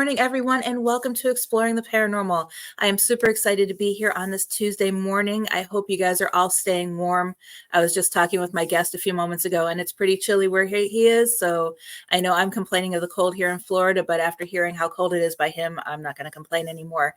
morning, everyone, and welcome to Exploring the Paranormal. I am super excited to be here on this Tuesday morning. I hope you guys are all staying warm. I was just talking with my guest a few moments ago, and it's pretty chilly where he is. So I know I'm complaining of the cold here in Florida, but after hearing how cold it is by him, I'm not going to complain anymore.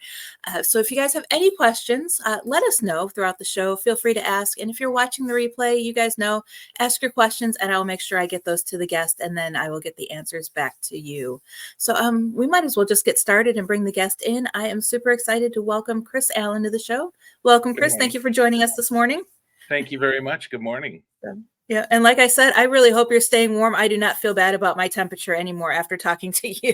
So if you guys have any questions, let us know throughout the show. Feel free to ask. And if you're watching the replay, you guys know, ask your questions, and I'll make sure I get those to the guest, and then I will get the answers back to you. So we might as well just get started and bring the guest in. I am super excited to welcome Chris Allen to the show. Welcome, Chris. Thank you for joining us this morning. Thank you very much. Good morning. Yeah, and like I said, I really hope you're staying warm. I do not feel bad about my temperature anymore after talking to you.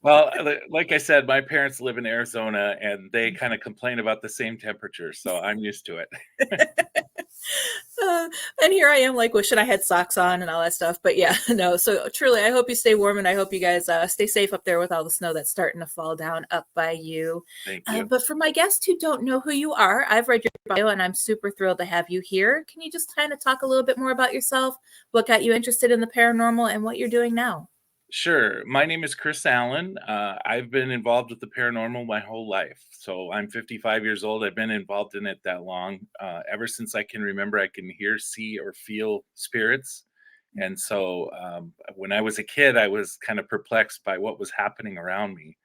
Well, like I said, my parents live in Arizona, and they kind of complain about the same temperature, so I'm used to it. And here I am, like, wishing I had socks on and all that stuff. But yeah, no. So truly, I hope you stay warm, and I hope you guys stay safe up there with all the snow that's starting to fall down up by you. Thank you. But for my guests who don't know who you are, I've read your bio, and I'm super thrilled to have you here. Can you just kind of talk a little bit more about yourself, what got you interested in the paranormal, and what you're doing now? Sure. My name is Chris Allen. I've been involved with the paranormal my whole life. So I'm 55 years old. I've been involved in it that long. Ever since I can remember, I can hear, see, or feel spirits. And so when I was a kid, I was kind of perplexed by what was happening around me.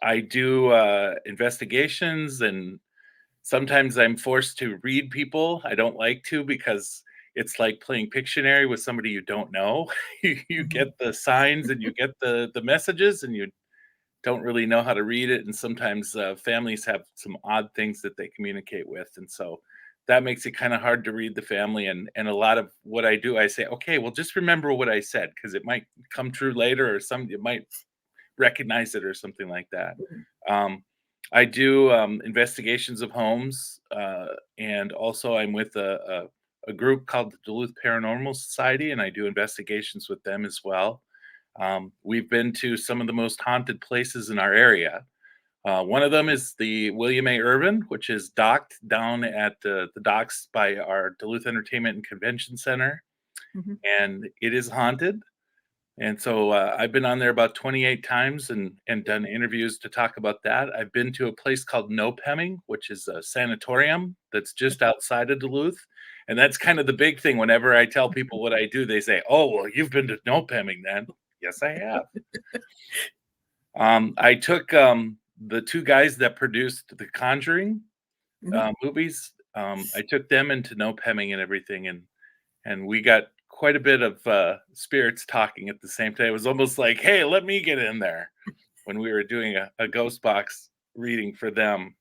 I do investigations, and sometimes I'm forced to read people. I don't like to, because it's like playing Pictionary with somebody you don't know. You get the signs and you get the messages, and you don't really know how to read it. And sometimes families have some odd things that they communicate with, and so that makes it kind of hard to read the family. And a lot of what I do, I say, okay, well, just remember what I said, because it might come true later, or you might recognize it or something like that. I do investigations of homes, and also I'm with a group called the Duluth Paranormal Society, and I do investigations with them as well. We've been to some of the most haunted places in our area. One of them is the William A. Irvin, which is docked down at the docks by our Duluth Entertainment and Convention Center, and it is haunted. And so I've been on there about 28 times and done interviews to talk about that. I've been to a place called Nopeming, which is a sanatorium that's just outside of Duluth. And that's kind of the big thing. Whenever I tell people what I do, they say, "Oh, well, you've been to Nopeming then." Yes, I have. I took the two guys that produced the Conjuring movies. I took them into Nopeming and everything, and we got quite a bit of spirits talking at the same time. It was almost like, hey, let me get in there, when we were doing a ghost box reading for them.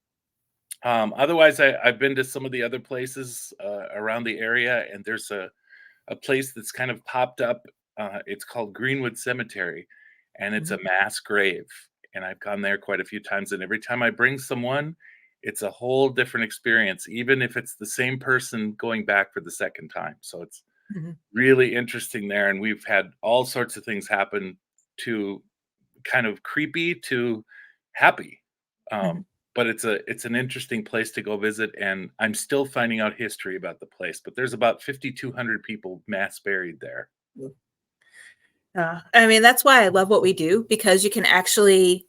Otherwise, I've been to some of the other places around the area, and there's a place that's kind of popped up. It's called Greenwood Cemetery, and it's a mass grave. And I've gone there quite a few times, and every time I bring someone, it's a whole different experience, even if it's the same person going back for the second time. So it's really interesting there, and we've had all sorts of things happen, to kind of creepy to happy. But it's an interesting place to go visit, and I'm still finding out history about the place. But there's about 5,200 people mass buried there. I mean, that's why I love what we do, because you can actually,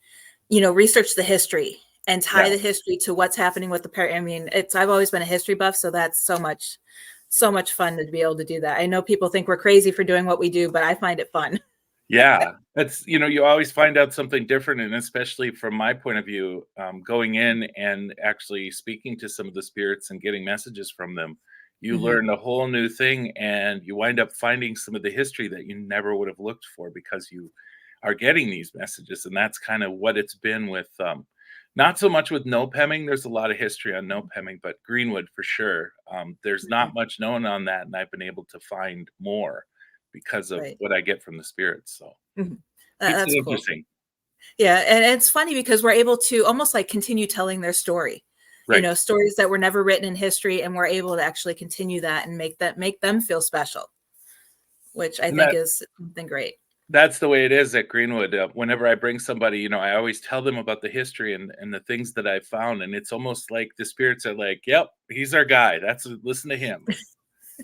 research the history and tie the history to what's happening with the I mean, I've always been a history buff, so that's so much fun to be able to do that. I know people think we're crazy for doing what we do, but I find it fun. Yeah, that's, you always find out something different. And especially from my point of view, going in and actually speaking to some of the spirits and getting messages from them, you learn a whole new thing, and you wind up finding some of the history that you never would have looked for, because you are getting these messages. And that's kind of what it's been with, not so much with Nopeming. There's a lot of history on Nopeming, but Greenwood for sure. There's not much known on that, and I've been able to find more because of what I get from the spirits. So that's interesting. Cool. Yeah, and it's funny because we're able to almost like continue telling their story. Right. Stories that were never written in history, and we're able to actually continue that and make them feel special, which I think is something great. That's the way it is at Greenwood. Whenever I bring somebody, I always tell them about the history and the things that I've found. And it's almost like the spirits are like, yep, he's our guy. Listen to him.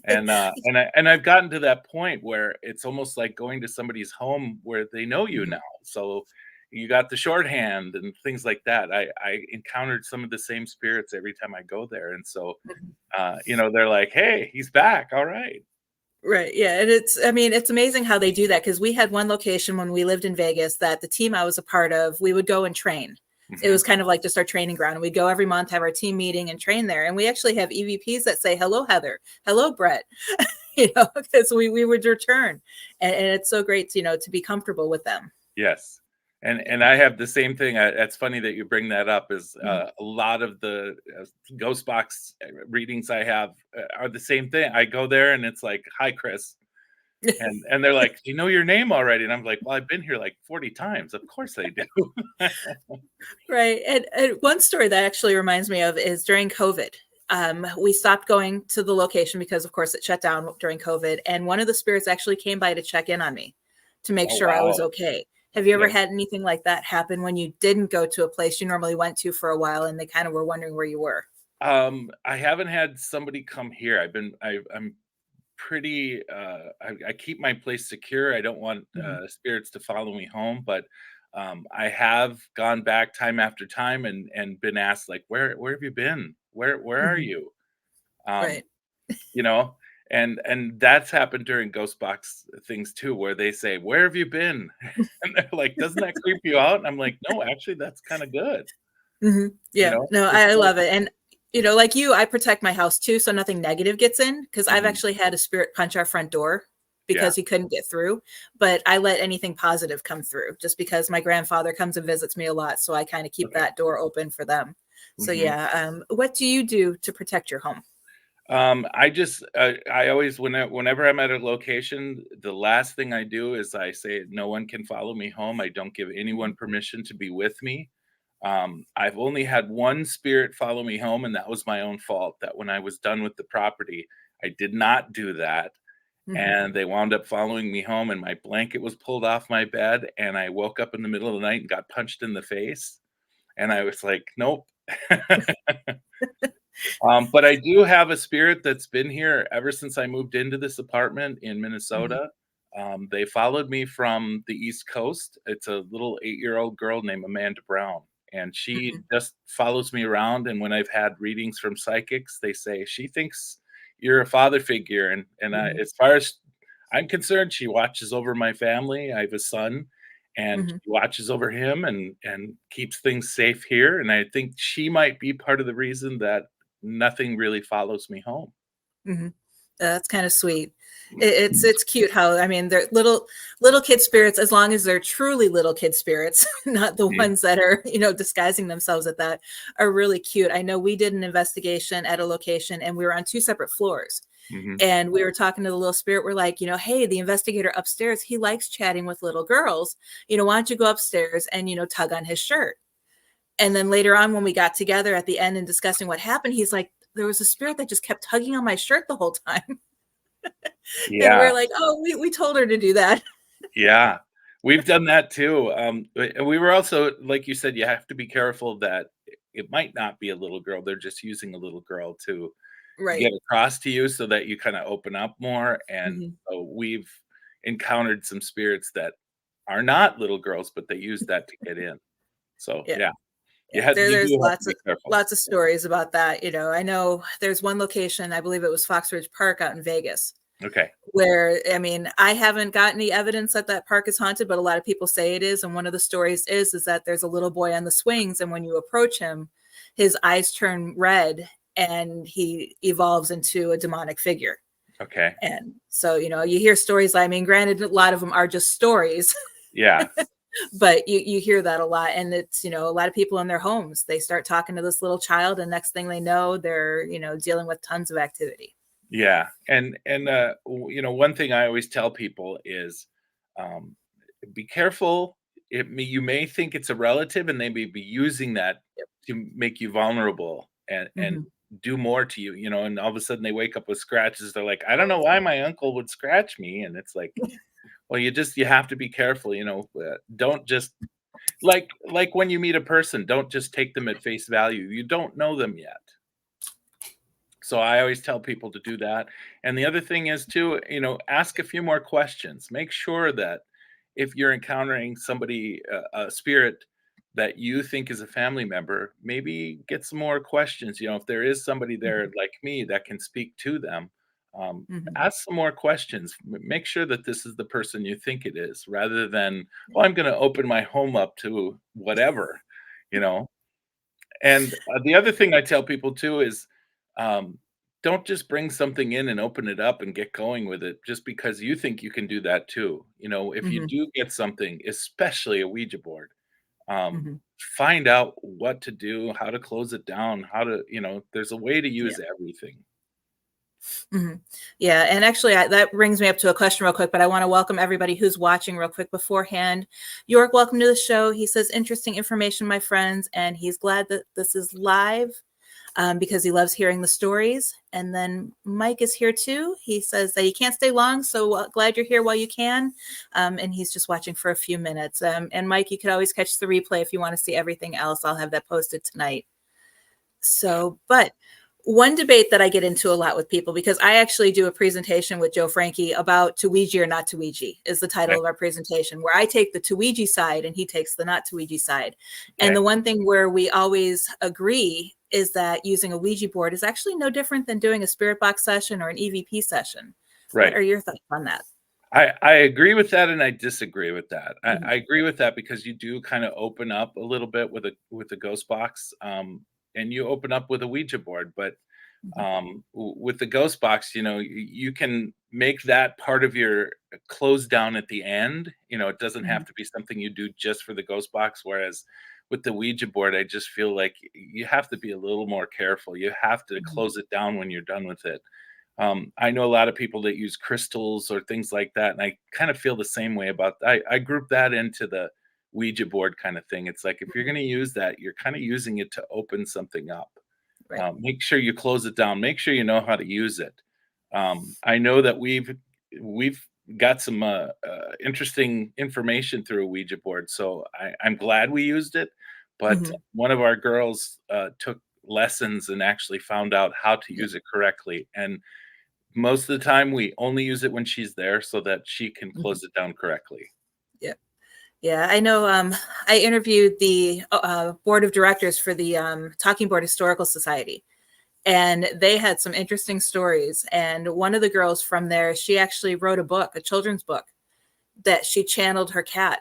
And I've gotten to that point where it's almost like going to somebody's home where they know you now. So, you got the shorthand and things like that. I encountered some of the same spirits every time I go there, and so Mhm. they're like, "Hey, he's back. All right." Right. Yeah. And I mean, it's amazing how they do that because we had one location when we lived in Vegas that the team I was a part of, we would go and train. It Hmm. was kind of like just our training ground. And we'd go every month, have our team meeting and train there. And we actually have EVPs that say, hello, Heather. Hello, Brett. Because we would return. And it's so great, to be comfortable with them. Yes. And I have the same thing. It's funny that you bring that up. Is Mhm. a lot of the ghost box readings I have are the same thing. I go there and it's like, "Hi, Chris," and they're like, "Do you know your name already?" And I'm like, "Well, I've been here like 40 times. Of course I do." Right. And one story that actually reminds me of is during COVID. We stopped going to the location because, of course, it shut down during COVID. And one of the spirits actually came by to check in on me to make Oh sure I was wow. okay. Have you ever Yeah. had anything like that happen when you didn't go to a place you normally went to for a while and they kind of were wondering where you were? I haven't had somebody come here. I'm pretty I keep my place secure. I don't want Mhm. spirits to follow me home, but I have gone back time after time and been asked like, where have you been? Where are Mhm. you? Um, Right. you know, and that's happened during ghost box things too, where they say, "Where have you been?" And they're like, "Doesn't that creep you out?" And I'm like, "No, actually that's kind of good." Yeah. No, It's I like, love it. And, like you, I protect my house too, so nothing negative gets in. Because I've mhm, actually had a spirit punch our front door yeah, because he couldn't get through. But I let anything positive come through just because my grandfather comes and visits me a lot. So I kind of keep okay. that door open for them. So Mhm. yeah. What do you do to protect your home? I just I always whenever I'm at a location, the last thing I do is I say no one can follow me home. I don't give anyone Mhm. permission to be with me. I've only had one spirit follow me home, and that was my own fault. That when I was done with the property, I did not do that, Mhm. and they wound up following me home, and my blanket was pulled off my bed, and I woke up in the middle of the night and got punched in the face, and I was like, nope. But I do have a spirit that's been here ever since I moved into this apartment in Mhm. Minnesota. They followed me from the East Coast. It's a little 8-year-old girl named Amanda Brown, and she Mhm. just follows me around. And when I've had readings from psychics, they say she thinks you're a father figure. Mhm. As far as I'm concerned, she watches over my family. I have a son, and Mhm. she watches over him and keeps things safe here. And I think she might be part of the reason that nothing really follows me home. Mhm. That's kinda sweet. Mm, It's cute how I mean, they're little kid spirits, as long as they're truly little kid spirits, not the mhm, ones that are, disguising themselves at that, are really cute. I know we did an investigation at a location, and we were on 2 separate floors, mhm. and we were talking to the little spirit, we're like, "Hey, the investigator upstairs, he likes chatting with little girls. Why don't you go upstairs and, tug on his shirt?" And then later on, when we got together at the end and discussing what happened, he's like, "There was a spirit that just kept tugging on my shirt the whole time." And we're Yeah, like, "Oh, we told her to do that." yeah. We've done that too. And we were also like you said, you have to be careful that it might not be a little girl. They're just using a little girl to Right. get across to you so that you kinda open up more, and Mhm. so we've encountered some spirits that are not little girls, but they use that to get in. So, Yeah, yeah, yeah. you There's do have to be careful. lots of stories about that, I know there's one location, I believe it was Fox Ridge Park out in Vegas, Okay. where, I mean, I haven't got any evidence that that park is haunted, but a lot of people say it is, and one of the stories is that there's a little boy on the swings, and when you approach him, his eyes turn red, and he evolves into a demonic figure. Okay. And so, you hear stories, I mean, granted, a lot of them are just stories, Yeah. but you hear that a lot. And it's, a lot of people in their homes, they start talking to this little child, and next thing they know, they're, dealing with tons of activity. Yeah, one thing I always tell people is, um, be careful. You may think it's a relative, and they may be using that Yep. to make you vulnerable and Mhm. do more to you, and all of a sudden they wake up with scratches. They're like, "I don't know why my uncle would scratch me," and it's like, well, you have to be careful, don't just like when you meet a person, don't just take them at face value. You don't know them yet. So I always tell people to do that. And the other thing is too, ask a few more questions. Make sure that if you're encountering somebody, a spirit that you think is a family member, maybe get some more questions. If there is somebody there Mhm. like me that can speak to them, Mhm. ask some more questions. Make sure that this is the person you think it is, rather than, well, I'm going to open my home up to whatever, you know. And the other thing I tell people too is, um, don't just bring something in and open it up and get going with it just because you think you can do that too. If you Mhm. do get something, especially a Ouija board, um, Mhm. find out what to do, how to close it down, there's a way to Yeah. use everything. Mhm. Yeah, and actually, that brings me up to a question real quick, but I want to welcome everybody who's watching real quick beforehand. York, welcome to the show. He says, interesting information, my friends, and he's glad that this is live because he loves hearing the stories. And then Mike is here too. He says that he can't stay long, so glad you're here while you can. And he's just watching for a few minutes. And Mike, you could always catch the replay if you want to see everything else. I'll have that posted tonight. So, but one debate that I get into a lot with people, because I actually do a presentation with Joe Frankie about to Ouija or not to Ouija is the title Okay. of our presentation, where I take the to Ouija side and he takes the not to Ouija side. And Okay. the one thing where we always agree is that using a Ouija board is actually no different than doing a spirit box session or an EVP session. What Right. are your thoughts on that? I agree with that and I disagree with that. Mhm. I agree with that because you do kind of open up a little bit with a ghost box, and you open up with a Ouija board, but Mhm. with the ghost box, you can make that part of your close down at the end. It doesn't have Mhm. to be something you do just for the ghost box. Whereas with the Ouija board, I just feel like you have to be a little more careful. You have to Mhm. close it down when you're done with it. I know a lot of people that use crystals or things like that, and I kind of feel the same way about. I group that into the Ouija board kind of thing. It's like if you're Mhm. going to use that, you're kind of using it to open something up. Right. Make sure you close it down. Make sure you know how to use it. I know that we've got some interesting information through a Ouija board, so I'm glad we used it. But Mhm. one of our girls took lessons and actually found out how to Yeah. use it correctly. And most of the time, we only use it when she's there so that she can Mhm. close it down correctly. Yeah. Yeah, I know. I interviewed the board of directors for the Talking Board Historical Society, and they had some interesting stories. And one of the girls from there, she actually wrote a book, a children's book, that she channeled her cat.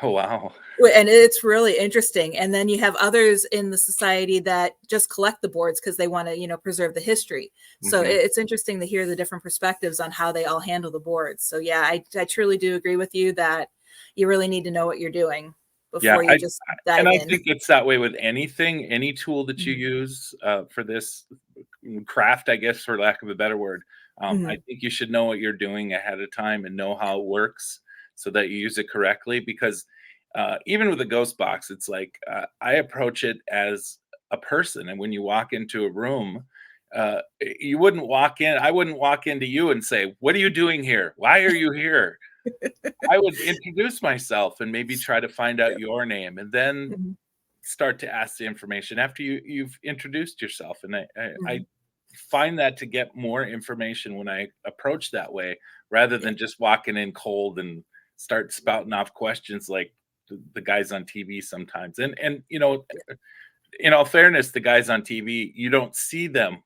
Oh wow! And it's really interesting. And then you have others in the society that just collect the boards because they want to, preserve the history. So Hmm. it's interesting to hear the different perspectives on how they all handle the boards. So yeah, I truly do agree with you that you really need to know what you're doing Yeah, before you just and dive I in. think it's that way with anything, any tool that you Mhm. use for this craft, I guess, for lack of a better word. I Mhm. think you should know what you're doing ahead of time and know how it works so that you use it correctly. Because even with a ghost box, it's like I approach it as a person, and when you walk into a room, you wouldn't walk in. I wouldn't walk into you and say, "What are you doing here? Why are you here?" I would introduce myself and maybe try to find out Yep. your name, and then Mhm. start to ask the information after you've introduced yourself. And I Mhm. find that to get more information when I approach that way, rather Yeah. than just walking in cold and start spouting off questions like the guys on TV sometimes. And Yeah. in all fairness, the guys on TV, you don't see them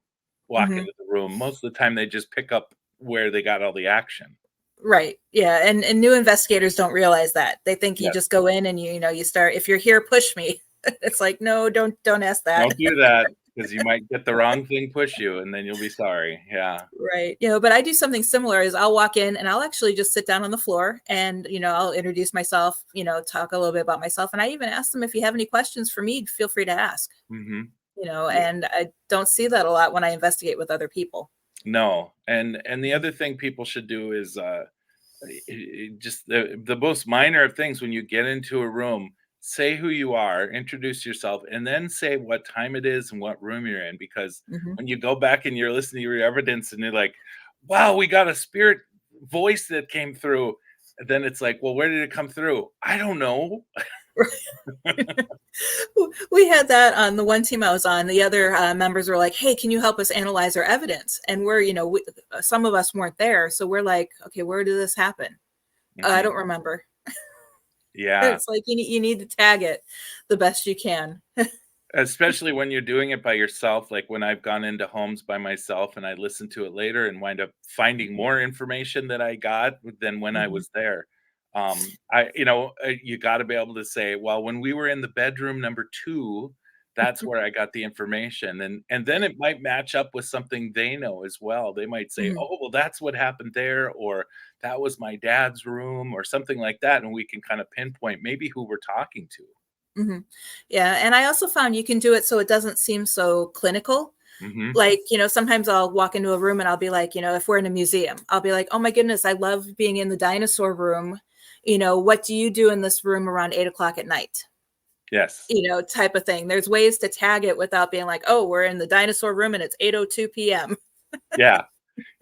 walk Mhm. into the room. Most of the time, they just pick up where they got all the action. Right. Yeah. And new investigators don't realize that. They think you Yes. just go in and you start, if you're here, push me. It's like, no, don't ask that. Don't do that because you might get the wrong thing push you, and then you'll be sorry. Yeah. Right. But I do something similar is I'll walk in and I'll actually just sit down on the floor and, I'll introduce myself, talk a little bit about myself. And I even ask them if you have any questions for me, feel free to ask, Mhm. Yeah. and I don't see that a lot when I investigate with other people. No, and the other thing people should do is, just the most minor of things when you get into a room, say who you are, introduce yourself, and then say what time it is and what room you're in, because Hmm. when you go back and you're listening to your evidence and you're like, "Wow, we got a spirit voice that came through," then it's like, "Well, where did it come through?" "I don't know." We had that on the one team I was on. The other members were like, "Hey, can you help us analyze our evidence?" And we're, some of us weren't there, so we're like, "Okay, where did this happen?" I Mhm. don't remember. Yeah. It's like you need to tag it the best you can. Especially when you're doing it by yourself, like when I've gone into homes by myself and I listen to it later and wind up finding more information that I got than when I Mhm, was there. You got to be able to say, well, when we were in the bedroom number 2, that's where I got the information, and then it might match up with something they know as well. They might say, mhm, oh, well, that's what happened there, or that was my dad's room, or something like that, and we can kind of pinpoint maybe who we're talking to. mhm. Yeah, and I also found you can do it so it doesn't seem so clinical. Hmm. Like, sometimes I'll walk into a room and I'll be like, if we're in a museum, I'll be like, "Oh my goodness, I love being in the dinosaur room. What do you do in this room around 8 o'clock at night?" Yes. Type of thing. There's ways to tag it without being like, "Oh, we're in the dinosaur room and it's 8:02 PM." Yeah.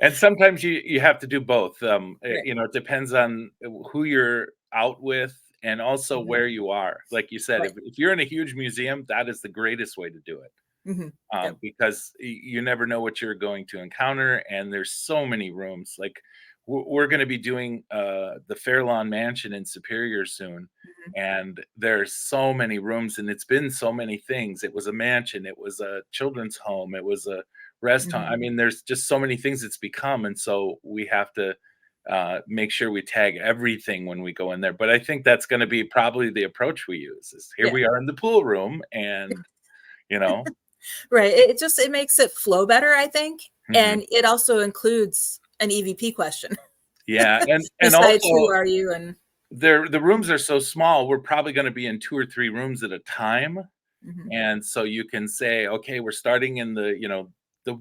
And sometimes you have to do both, Right. it depends on who you're out with and also Mhm. where you are. Like you said, Right. if you're in a huge museum, that is the greatest way to do it, Mhm. Yep. because you never know what you're going to encounter, and there's so many rooms. Like we're going to be doing the Fairlawn Mansion in Superior soon, Mhm. and there's so many rooms, and it's been so many things. It was a mansion, it was a children's home, it was a restaurant. Mhm. I mean, there's just so many things it's become, and so we have to make sure we tag everything when we go in there. But I think that's going to be probably the approach we use. Is here Yeah. we are in the pool room, and you know. Right. It makes it flow better, I think, Mhm. and it also includes an EVP question Yeah, and besides also who are you and the rooms are so small, we're probably gonna be in 2 or 3 rooms at a time, Mhm. and so you can say, "Okay, we're starting in the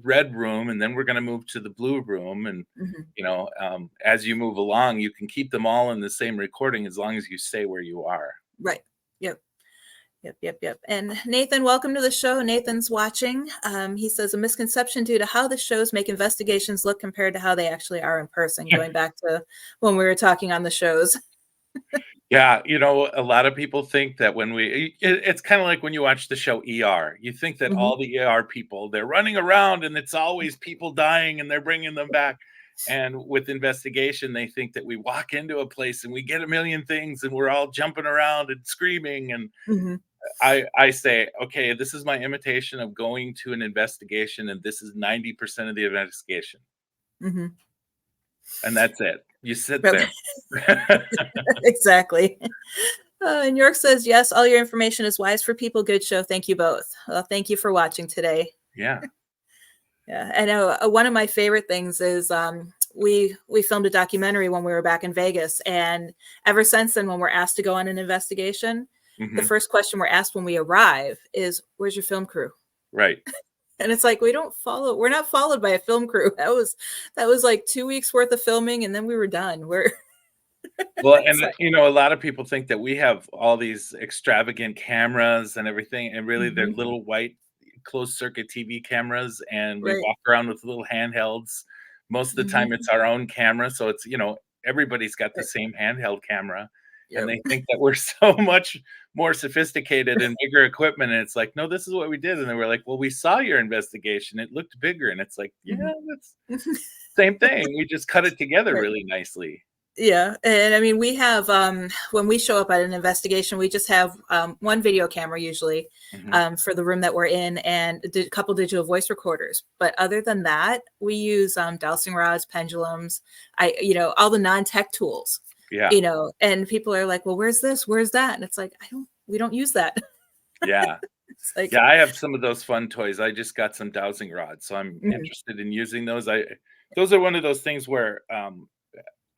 red room, and then we're gonna move to the blue room," and, Mhm. as you move along, you can keep them all in the same recording as long as you stay where you are. Right. Yep. Yep, yep, yep. And Nathan, welcome to the show. Nathan's watching. He says a misconception due to how the shows make investigations look compared to how they actually are in person, going back to when we were talking on the shows. Yeah, a lot of people think that when it's kind of like when you watch the show ER. You think that Mhm. all the ER people, they're running around and it's always people dying and they're bringing them back. And with investigation, they think that we walk into a place and we get a million things and we're all jumping around and screaming. And Mhm. I say, okay, this is my imitation of going to an investigation, and this is 90% of the investigation, Mhm. and that's it. You sit Yep. there. Exactly. And York says, yes, all your information is wise for people. Good show. Thank you both. Well, thank you for watching today. Yeah. Yeah, I know. One of my favorite things is we filmed a documentary when we were back in Vegas, and ever since then, when we're asked to go on an investigation, the Hmm. first question we're asked when we arrive is, "Where's your film crew?" Right. And it's like we're not followed by a film crew. That was like 2 weeks worth of filming, and then we were done. We're Well, it's and, like, a lot of people think that we have all these extravagant cameras and everything, and really they're mhm, little white closed circuit TV cameras, and we right, walk around with little handhelds. Most of the time, mhm, it's our own camera, so everybody's got the right, same handheld camera, and yep, they think that we're so much more sophisticated and bigger equipment, and it's like, "No, this is what we did," and then we're like, "Well, we saw your investigation, it looked bigger," and it's like, mhm, "Yeah, that's same thing, we just cut it together right. really nicely." Yeah, and I mean, we have when we show up at an investigation, we just have one video camera usually Mhm. for the room that we're in, and a couple digital voice recorders. But other than that, we use dowsing rods, pendulums, all the non-tech tools. Yeah. And people are like, "Well, where's this? Where's that?" And it's like, we don't use that. Yeah. It's like, Yeah, I have some of those fun toys. I just got some dowsing rods, so I'm mhm, interested in using those. Those are one of those things where,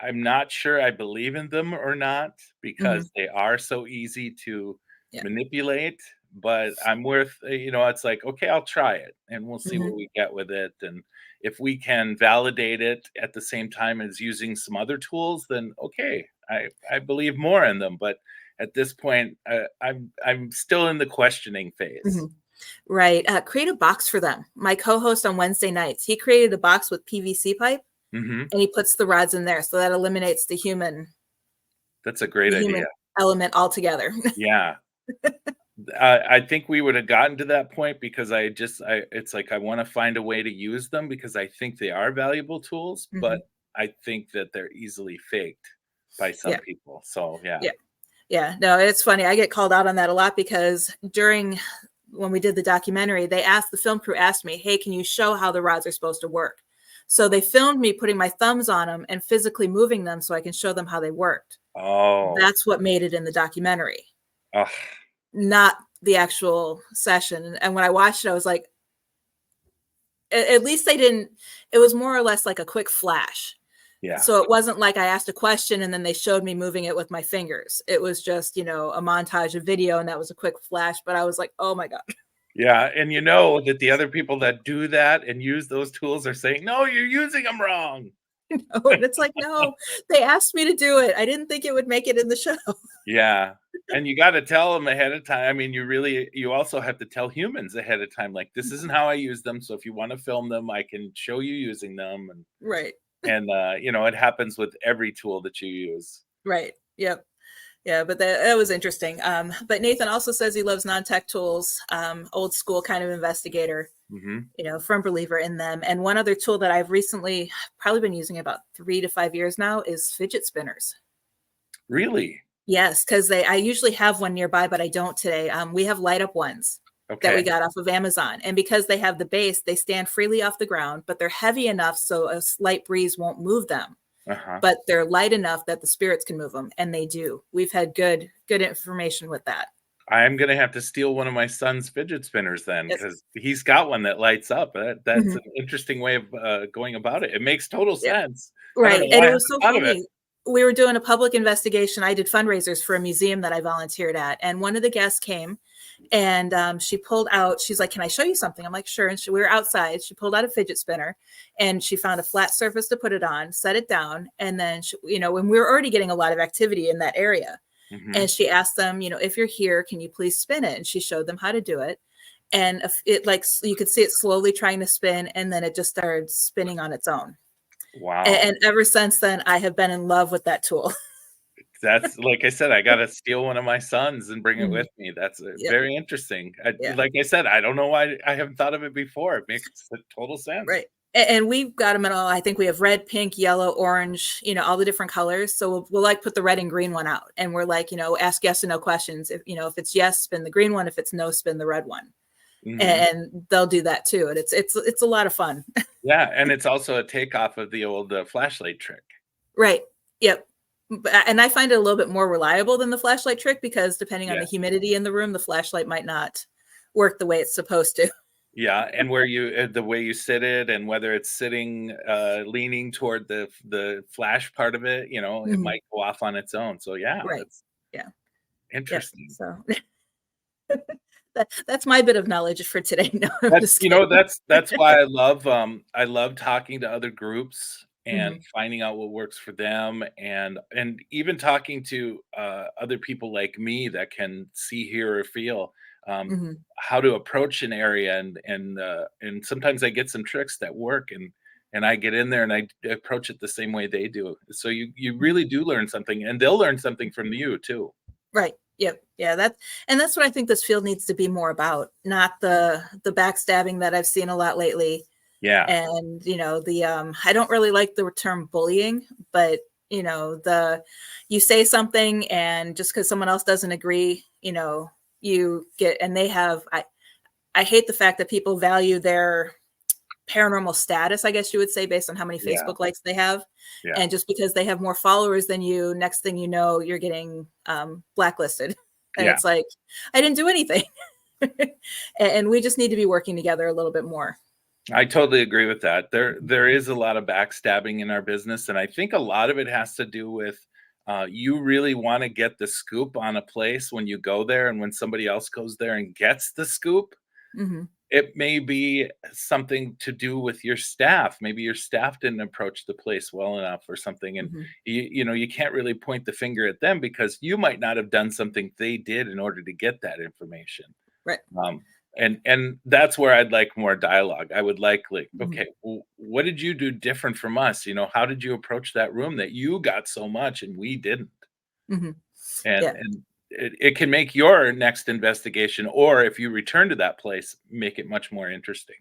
I'm not sure I believe in them or not mhm, because they are so easy to yeah, manipulate, but I'm worth it's like, "Okay, I'll try it, and we'll see mhm, what we get with it," and if we can validate it at the same time as using some other tools, then okay, I believe more in them, but at this point, I'm still in the questioning phase. mhm. Right. Create a box for them. My co-host on Wednesday nights, he created a box with PVC pipe Mhm. and he puts the rods in there, so that eliminates That's a the great idea. human element altogether. Yeah. I think we would have gotten to that point because it's like I wanna find a way to use them because I think they are valuable tools, but Mhm. I think that they're easily faked by some Yeah, people. So, yeah. yeah. Yeah, no, it's funny. I get called out on that a lot because when we did the documentary, the film crew asked me, hey, can you show how the rods are supposed to work? So they filmed me putting my thumbs on them and physically moving them so I can show them how they worked. Oh, That's what made it in the documentary, ugh, not the actual session. And when I watched it, I was like, at least they didn't, it was more or less like a quick flash. yeah. So it wasn't like I asked a question and then they showed me moving it with my fingers. It was just, a montage of video and that was a quick flash. But I was like, oh my God. Yeah, and you know that the other people that do that and use those tools are saying, "No, you're using them wrong." And it's like, no, they asked me to do it. I didn't think it would make it in the show. Yeah, and you gotta tell them ahead of time. I mean, you also have to tell humans ahead of time, like, "This isn't how I use them, so if you wanna film them, I can show you using them," Right. it happens with every tool that you use. Right. Yep. Yeah, but that was interesting. But Nathan also says he loves non-tech tools, old school kind of investigator, Mhm. firm believer in them. And one other tool that I've recently probably been using about 3 to 5 years now is fidget spinners. Really? Yes, because I usually have one nearby, but I don't today. We have light up ones that we Okay. got off of Amazon. And because they have the base, they stand freely off the ground, but they're heavy enough so a slight breeze won't move them. Uh-huh. But they're light enough that the spirits can move them, and they do. We've had good information with that. I'm gonna have to steal one of my son's fidget spinners then, Yes. because 'cause he's got one that lights up. That's Mhm. an interesting way of, going about it. It makes total Yeah. sense. I don't know Right, and why I it haven't was so thought of it. funny. We were doing a public investigation. I did fundraisers for a museum that I volunteered at, and one of the guests came, and she pulled out. She's like, "Can I show you something?" I'm like, "Sure." And we were outside. She pulled out a fidget spinner, and she found a flat surface to put it on, set it down, and then when we were already getting a lot of activity in that area, and Mhm. she asked them, "If you're here, can you please spin it?" And she showed them how to do it, and it like you could see it slowly trying to spin, and then it just started spinning on its own. Wow. And ever since then, I have been in love with that tool. That's like I said, I gotta steal one of my sons and bring it Mhm. with me. That's, Yep. very interesting. Yeah. Like I said, I don't know why I haven't thought of it before. It makes total sense. Right. And we've got them in all. I think we have red, pink, yellow, orange. All the different colors. So we'll like put the red and green one out, and we're like, ask yes or no questions. If it's yes, spin the green one. If it's no, spin the red one. Mhm. And they'll do that too. And it's a lot of fun. Yeah, and it's also a takeoff of the old, flashlight trick. Right. Yep. And I find it a little bit more reliable than the flashlight trick because depending on the Yes. humidity in the room, the flashlight might not work the way it's supposed to. Yeah, and where the way you sit it and whether it's sitting, leaning toward the flash part of it, it Mhm. might go off on its own. So, yeah, Right. that's Yeah. Yep. interesting. So that's my bit of knowledge for today. No, I'm That's just kidding. that's why I love talking to other groups and Mhm. finding out what works for them, and even talking to, other people like me that can see, hear, or feel, Mhm. how to approach an area, and sometimes I get some tricks that work, and I get in there and I approach it the same way they do. So you Mhm. really do learn something, and they'll learn something from you too. Right. Yep. Yeah, that's what I think this field needs to be more about, not the backstabbing that I've seen a lot lately. Yeah, And I don't really like the term bullying, but the you say something and just because someone else doesn't agree, you get and they have I hate the fact that people value their paranormal status, I guess you would say, based on how many yeah, Facebook likes they have. yeah, And just because they have more followers than you, next thing you know, you're getting blacklisted. And yeah. it's like, I didn't do anything. And we just need to be working together a little bit more. I totally agree with that. There is a lot of backstabbing in our business, and I think a lot of it has to do with, you really wanna get the scoop on a place when you go there, and when somebody else goes there and gets the scoop, Hmm. it may be something to do with your staff. Maybe your staff didn't approach the place well enough or something, and Hmm. you can't really point the finger at them because you might not have done something they did in order to get that information. Right. Um, and that's where I'd like more dialogue. I would like, Hmm. okay, well, what did you do different from us? How did you approach that room that you got so much and we didn't? Hmm. And Yeah. and it can make your next investigation, or if you return to that place, make it much more interesting.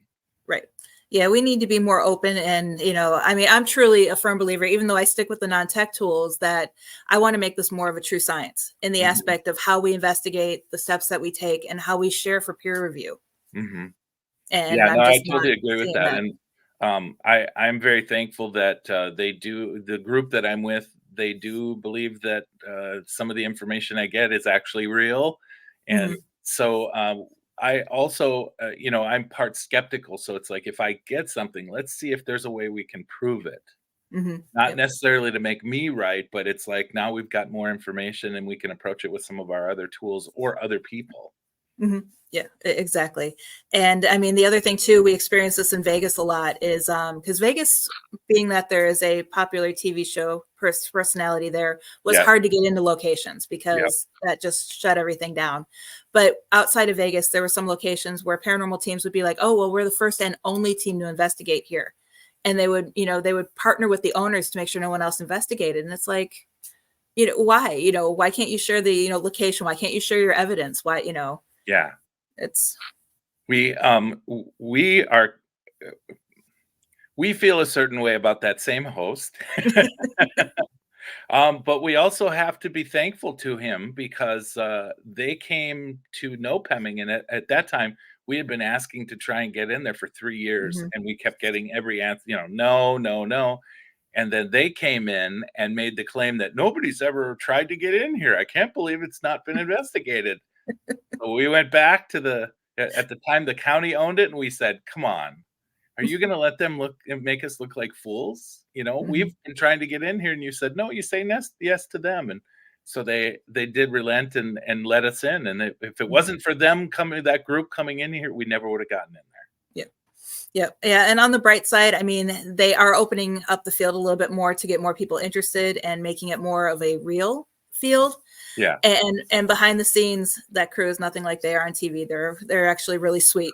Right. Yeah, we need to be more open. And, I mean, I'm truly a firm believer, even though I stick with the non-tech tools, that I want to make this more of a true science in the Mhm, aspect of how we investigate, the steps that we take, and how we share for peer review. mhm. And Yeah, no, I'm I just not totally agree with seeing that, that. and, I'm very thankful that, they do the group that I'm with, they do believe that, some of the information I get is actually real, and Hmm. so, I also, I'm part skeptical, so it's like, if I get something, let's see if there's a way we can prove it. Hmm. Not Yep. necessarily to make me right, but it's like, now we've got more information and we can approach it with some of our other tools or other people. Hmm. Yeah, exactly. And I mean, the other thing too, we experience this in Vegas a lot is because Vegas, being that there is a popular TV show personality there, was Yeah, hard to get into locations yep, because that just shut everything down. But outside of Vegas, there were some locations where paranormal teams would be like, "Oh, well, we're the first and only team to investigate here," and they would partner with the owners to make sure no one else investigated. And it's like, why? Why can't you share the location? Why can't you share your evidence? Why? yeah. It's. We are we feel a certain way about that same host. But we also have to be thankful to him because, they came to Nopeming, and at that time, we had been asking to try and get in there for 3 years, Mhm. and we kept getting every answer, "No, no, no," and then they came in and made the claim that, "Nobody's ever tried to get in here. I can't believe it's not been investigated." So we went back to at the time, the county owned it, and we said, "Come on. Are you gonna let them look and make us look like fools? We've Mhm. been trying to get in here, and you said, 'No, you say yes to them.'" And so they did relent and let us in, and if it Mhm. wasn't for them coming that group coming in here, we never would have gotten in there. Yeah. Yeah. Yeah. And on the bright side, I mean, they are opening up the field a little bit more to get more people interested and making it more of a real field. Yeah. And behind the scenes, that crew is nothing like they are on TV. They're actually really sweet.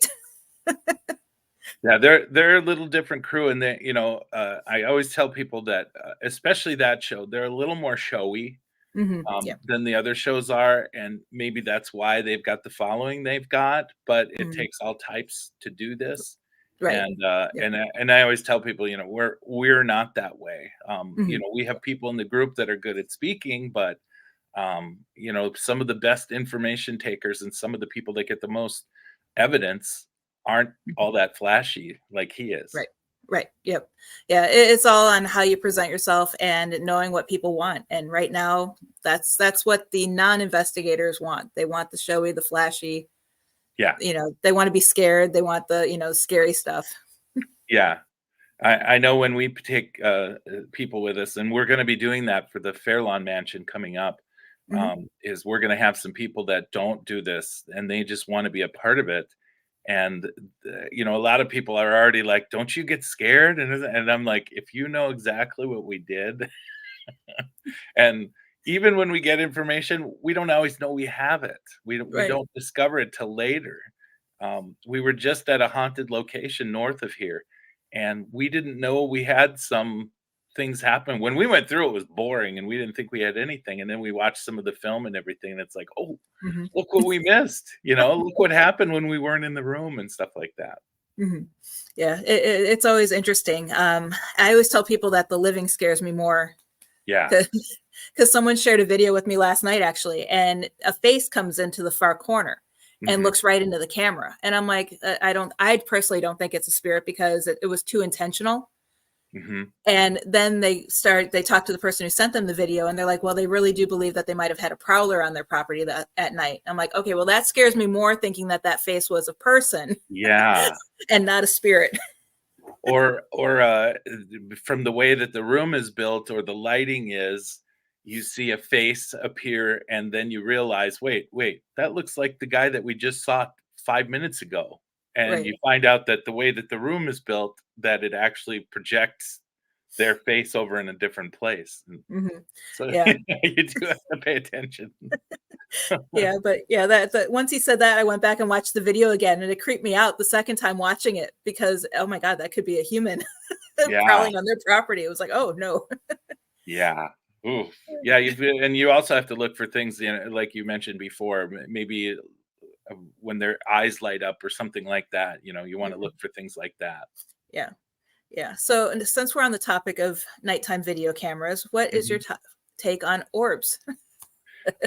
Yeah, they're a little different crew, and I always tell people that, especially that show, they're a little more showy, Hmm. Yeah. than the other shows are, and maybe that's why they've got the following they've got, but it Hmm. takes all types to do this, Right. Yep. and I always tell people, we're not that way. Hmm. We have people in the group that are good at speaking, but, some of the best information takers and some of the people that get the most evidence aren't all that flashy like he is. Right. Right. Yep. Yeah. It's all on how you present yourself and knowing what people want. And right now, that's what the non-investigators want. They want the showy, the flashy. Yeah, They want to be scared. They want the scary stuff. yeah. I know when we take, people with us, and we're gonna be doing that for the Fairlawn Mansion coming up, Hmm. is we're gonna have some people that don't do this, and they just wanna be a part of it, and, a lot of people are already like, "Don't you get scared?" And I'm like, "If you know exactly what we did," and even when we get information, we don't always know we have it. We Right. don't discover it till later. We were just at a haunted location north of here, and we didn't know we had some things happen. When we went through, it was boring, and we didn't think we had anything. And then we watched some of the film and everything, and it's like, oh, Hmm. look what we missed. Look what happened when we weren't in the room and stuff like that. Hmm. Yeah. It's always interesting. I always tell people that the living scares me more Yeah. because someone shared a video with me last night actually, and a face comes into the far corner and Hmm. looks right into the camera, and I'm like, I personally don't think it's a spirit because it was too intentional. Hmm. And then they talk to the person who sent them the video, and they're like, well, they really do believe that they might have had a prowler on their property at night. I'm like, okay, well, that scares me more, thinking that that face was a person Yeah. and not a spirit. Or from the way that the room is built or the lighting is, you see a face appear, and then you realize, wait, that looks like the guy that we just saw 5 minutes ago. And Right. you find out that the way that the room is built, that it actually projects their face over in a different place. And Hmm. so Yeah. you do have to pay attention. Yeah, but yeah, that once he said that, I went back and watched the video again, and it creeped me out the second time watching it because, oh my God, that could be a human Yeah, prowling on their property. It was like, oh no. yeah. Oof. Yeah, and you also have to look for things, like you mentioned before, maybe when their eyes light up or something like that, you wanna Mhm. look for things like that. Yeah. Yeah. So, and since we're on the topic of nighttime video cameras, what is your Mhm. take on orbs?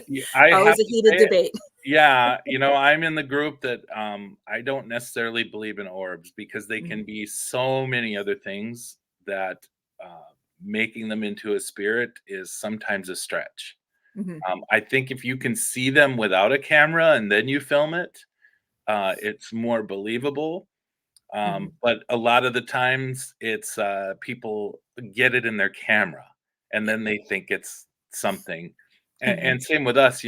Yeah, I have Always a to heated say, debate. yeah, I'm in the group that I don't necessarily believe in orbs because they Mhm, can be so many other things that uh, making them into a spirit is sometimes a stretch. mhm, I think if you can see them without a camera and then you film it, it's more believable. mhm, But a lot of the times it's people get it in their camera and then they think it's something. mhm, And same with us,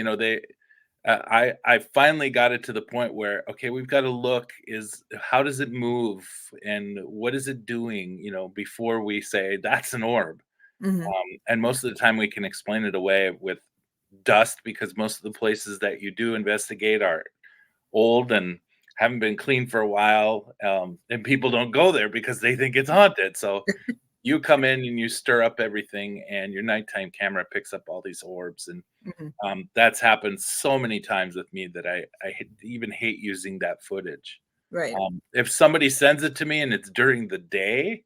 I finally got it to the point where okay, we've got to look is how does it move and what is it doing, before we say that's an orb. mhm, And most of the time we can explain it away with dust because most of the places that you do investigate are old and haven't been cleaned for a while, and people don't go there because they think it's haunted. So you come in and you stir up everything, and your nighttime camera picks up all these orbs, and mhm. that's happened so many times with me that even hate using that footage. Right. If somebody sends it to me and it's during the day,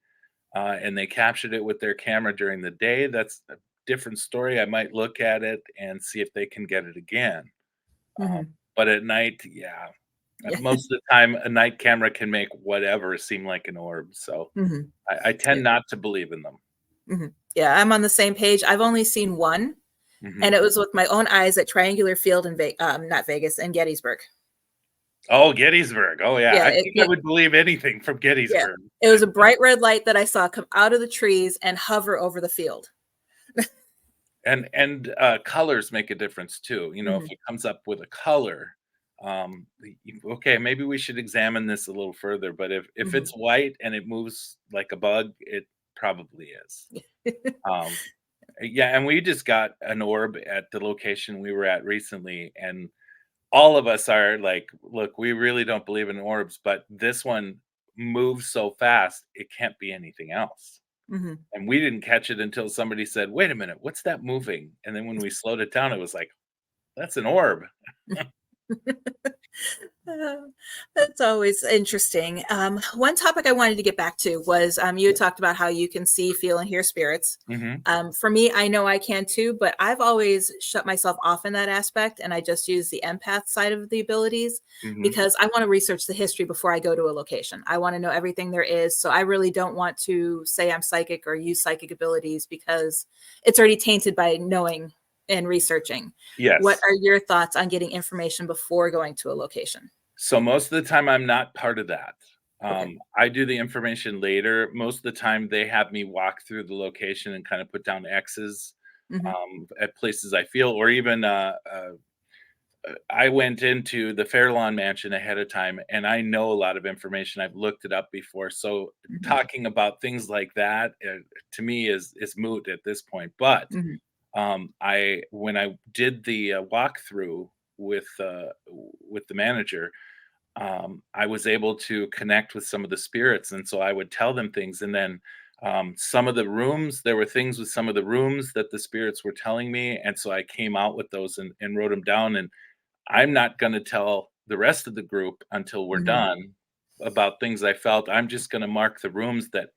and they captured it with their camera during the day, that's a different story. I might look at it and see if they can get it again. Mhm. But at night, yeah, Yeah. most of the time, a night camera can make whatever seem like an orb, so Mhm. I Yeah. tend not to believe in them. Mhm. Yeah, I'm on the same page. I've only seen one, and Mhm. it was with my own eyes at Triangular Field in not Vegas, in Gettysburg. Oh, Gettysburg. Oh, yeah. Yeah, I think I would believe anything from yeah. Gettysburg. It was a bright red light that I saw come out of the trees and hover over the field. And colors make a difference too, if Mhm, it comes up with a color, okay, maybe we should examine this a little further, but if mhm. it's white and it moves like a bug, it probably is. Um, yeah, and we just got an orb at the location we were at recently, and all of us are like, "Look, we really don't believe in orbs, but this one moves so fast, it can't be anything else." Mhm. And we didn't catch it until somebody said, "Wait a minute, what's that moving?" And then when we slowed it down, it was like, "That's an orb." Uh, That's always interesting. One topic I wanted to get back to was you had talked about how you can see, feel, and hear spirits. Mhm, For me, I know I can too, but I've always shut myself off in that aspect, and I just use the empath side of the abilities mhm. because I want to research the history before I go to a location. I want to know everything there is, so I really don't want to say I'm psychic or use psychic abilities because it's already tainted by knowing and researching. What Yes. are your thoughts on getting information before going to a location? So most of the time, I'm not part of that. Okay. I do the information later. Most of the time, they have me walk through the location and kinda put down X's, Mhm, at places I feel or even, I went into the Fairlawn Mansion ahead of time, and I know a lot of information. I've looked it up before, so mhm, talking about things like that, to me is moot at this point. But mhm, I when I did the walkthrough with the manager, I was able to connect with some of the spirits, and so I would tell them things, and then some of the rooms, there were things with some of the rooms that the spirits were telling me, and so I came out with those and wrote them down, and I'm not gonna tell the rest of the group until we're mhm. done about things I felt. I'm just gonna mark the rooms that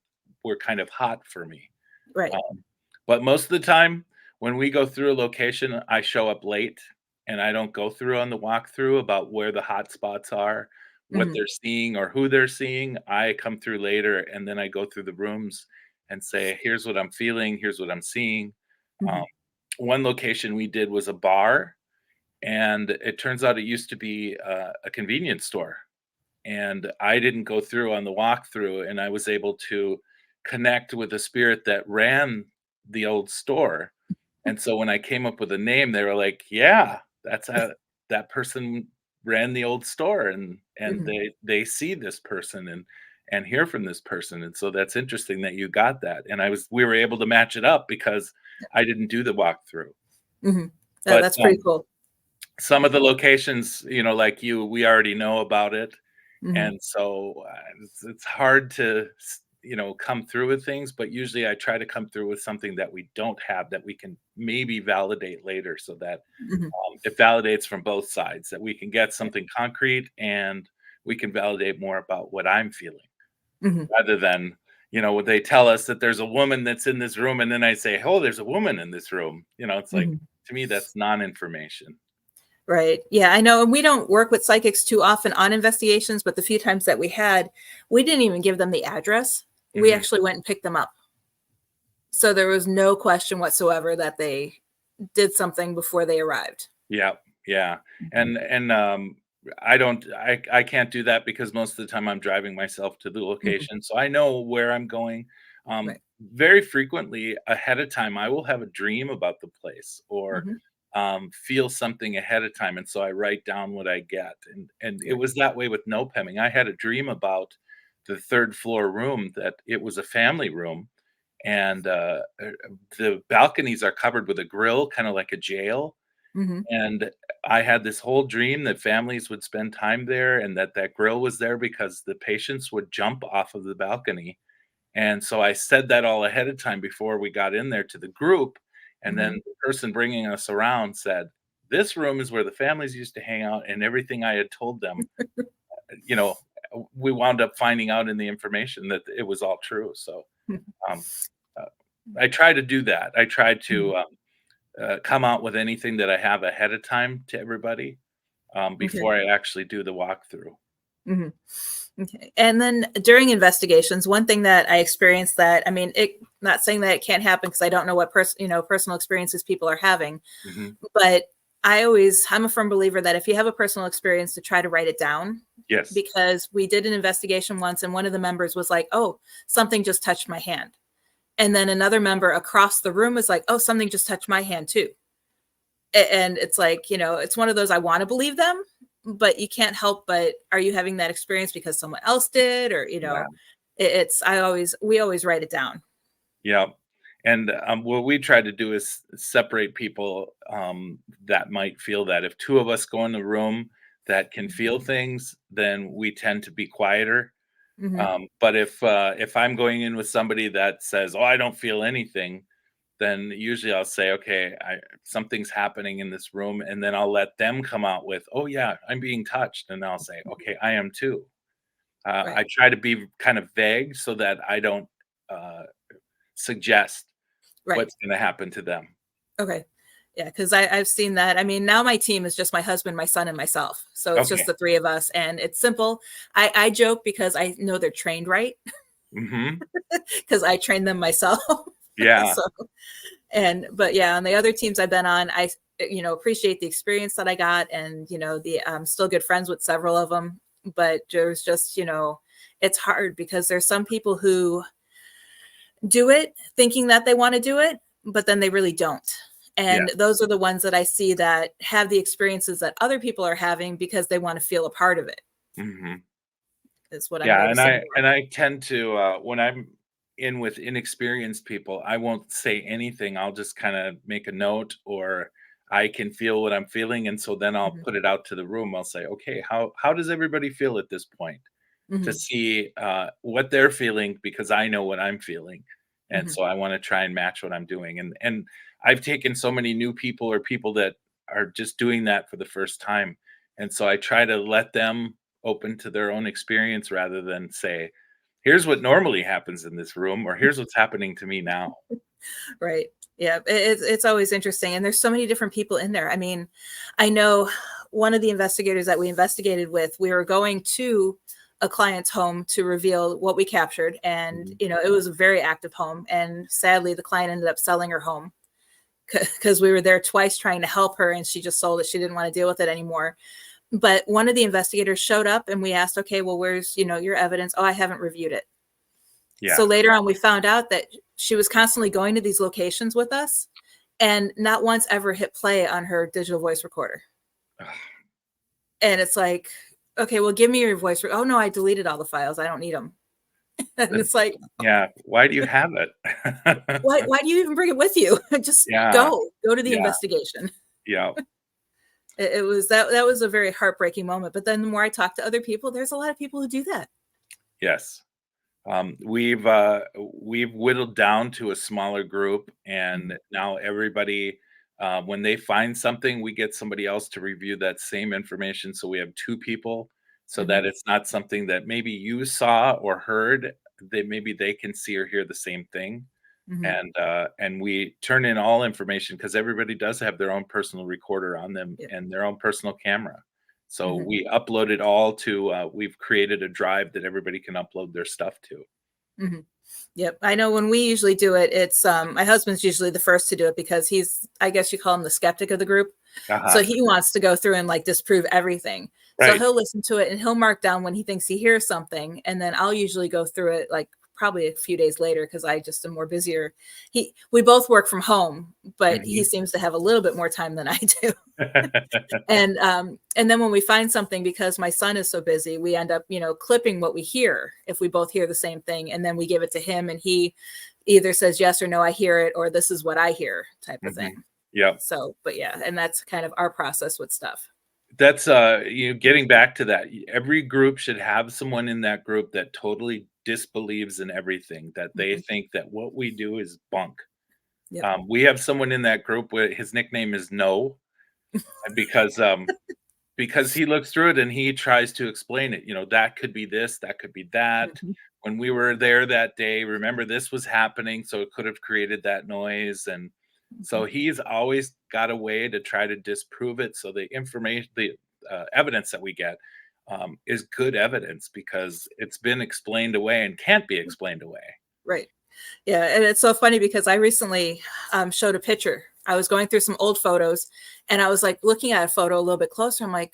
were kind of hot for me. Right. Um, but most of the time, when we go through a location, I show up late and I don't go through on the walkthrough about where the hot spots are, what Mhm, they're seeing, or who they're seeing. I come through later and then I go through the rooms and say, here's what I'm feeling, here's what I'm seeing. Um, mhm, one location we did was a bar, and it turns out it used to be a convenience store. And I didn't go through on the walkthrough, and I was able to connect with the spirit that ran the old store. And so when I came up with a name, they were like, "Yeah, that person ran the old store, and mhm. they see this person and hear from this person, and so that's interesting that you got that." And we were able to match it up because I didn't do the walkthrough. Mhm. But That's pretty cool. some of the locations, like you, we already know about it, Mhm, and so, it's hard to come through with things, but usually I try to come through with something that we don't have that we can maybe validate later so that, mhm. it validates from both sides, that we can get Yeah. something concrete and we can validate more about what I'm feeling. Mhm. rather than, would they tell us that there's a woman that's in this room, and then I say, "Oh, there's a woman in this room." It's like, Mhm. to me, that's non-information. Right. Yeah, I know. And we don't work with psychics too often on investigations, but the few times that we had, we didn't even give them the address. We Mhm. actually went and picked them up. So there was no question whatsoever that they did something before they arrived. Yeah, yeah, Mhm. and I can't do that because most of the time I'm driving myself to the Mhm. location, so I know where I'm going. Right. Very frequently ahead of time, I will have a dream about the place or Mhm. feel something ahead of time, and so I write down what I get. And it Right. was that way with Nopeming. I had a dream about the third floor room that it was a family room, and the balconies are covered with a grill, kind of like a jail, Mhm. and I had this whole dream that families would spend time there and that that grill was there because the patients would jump off of the balcony. And so I said that all ahead of time before we got in there to the group. And then Mhm. the person bringing us around said, "This room is where the families used to hang out." And everything I had told them, you know, we wound up finding out in the information that it was all true. So um, uh, I try to do that. I try Mhm. to come out with anything that I have ahead of time to everybody Okay. before I actually do the walkthrough. Mhm. Okay. And then during investigations, one thing that I experienced that, I mean, not saying that it can't happen because I don't know what personal experiences people are having, Mhm. but I'm a firm believer that if you have a personal experience to try to write it down, Yes. because we did an investigation once and one of the members was like, "Oh, something just touched my hand." And then another member across the room was like, "Oh, something just touched my hand too." And it's like, it's one of those, I want to believe them, but you can't help but, are you having that experience because someone else did, or Yeah. we always write it down. Yeah. And what we try to do is separate people that might feel that. If two of us go in the room that can feel things, then we tend to be quieter. Hmm. But if I'm going in with somebody that says, "Oh, I don't feel anything," then usually I'll say, "Okay, something's happening in this room," and then I'll let them come out with, "Oh yeah, I'm being touched," and I'll say, "Okay, I am too." Right. I try to be kind of vague so that I don't uh, suggest Right. what's going to happen to them. Okay. Yeah, because I've seen that. I mean, now my team is just my husband, my son, and myself. So it's just Okay. the three of us, and it's simple. I joke because I know they're trained right, Hmm. because I trained them myself. Yeah. So, but yeah, on the other teams I've been on, I appreciate the experience that I got, and the I'm still good friends with several of them. But there's just it's hard because there's some people who do it thinking that they want to do it, but then they really don't. And Yes. those are the ones that I see that have the experiences that other people are having because they want to feel a part of it, Hmm. is what I'm Yeah, and noticing I tend to when I'm in with inexperienced people, I won't say anything. I'll just kind of make a note, or I can feel what I'm feeling, and so then I'll more. put it out to the room. I'll say, "Okay, how does everybody feel at this point?" To Hmm. see what they're feeling because I know what I'm feeling, and Hmm. so I want to try and match what I'm doing. And I've taken so many new people or people that are just doing that for the first time, and so I try to let them open to their own experience rather than say, "Here's what normally happens in this room," or "Here's what's happening to me now." Right. Yeah. It's always interesting. And there's so many different people in there. I mean, I know one of the investigators that we investigated with, we were going to a client's home to reveal what we captured. And, Mhm. it was a very active home. And sadly, the client ended up selling her home because we were there twice trying to help her, and she just sold it. She didn't want to deal with it anymore. But one of the investigators showed up and we asked, "Okay, well, where's, your evidence?" "Oh, I haven't reviewed it." So Yeah. later on, we found out that she was constantly going to these locations with us and not once ever hit play on her digital voice recorder. And it's like, "Okay, well, give me your voice. Oh, no, I deleted all the files. I don't need them." And But it's like, yeah, why do you have it? why do you even bring it with you? Just Yeah. go to the Yeah. investigation. Yeah. It was that was a very heartbreaking moment. But then the more I talk to other people, there's a lot of people who do that. Yes. We've whittled down to a smaller group, and Mhm. now everybody, when they find something, we get somebody else to review that same information. So we have two people so Mhm. that it's not something that maybe you saw or heard, that maybe they can see or hear the same thing. Mhm. And we turn in all information because everybody does have their own personal recorder on them Yep. and their own personal camera. So Mhm. we upload it all to, we've created a drive that everybody can upload their stuff to. Mhm. Yep. I know when we usually do it, it's my husband's usually the first to do it because he's, I guess you call him the skeptic of the group. So Uh-huh. he wants to go through and like disprove everything. So Right. he'll listen to it and he'll mark down when he thinks he hears something. And then I'll usually go through it like probably a few days later because I just am more busier. We both work from home, but he Mhm. seems to have a little bit more time than I do. And then when we find something, because my son is so busy, we end up, clipping what we hear if we both hear the same thing, and then we give it to him, and he either says yes or no, I hear it, or this is what I hear, type of thing. Mhm. Yep. So, but yeah, and that's kind of our process with stuff. That's, getting back to that, every group should have someone in that group that totally disbelieves in everything, that they Mhm. think that what we do is bunk. Yep. We have someone in that group where his nickname is No, because he looks through it and he tries to explain it. That could be this, that could be that. Mhm. When we were there that day, remember this was happening, so it could have created that noise. And so Mhm. he's always got a way to try to disprove it. So the information, the evidence that we get is good evidence because it's been explained away and can't be explained away. Right. Yeah, and it's so funny because I recently showed a picture. I was going through some old photos, and I was like looking at a photo a little bit closer. I'm like,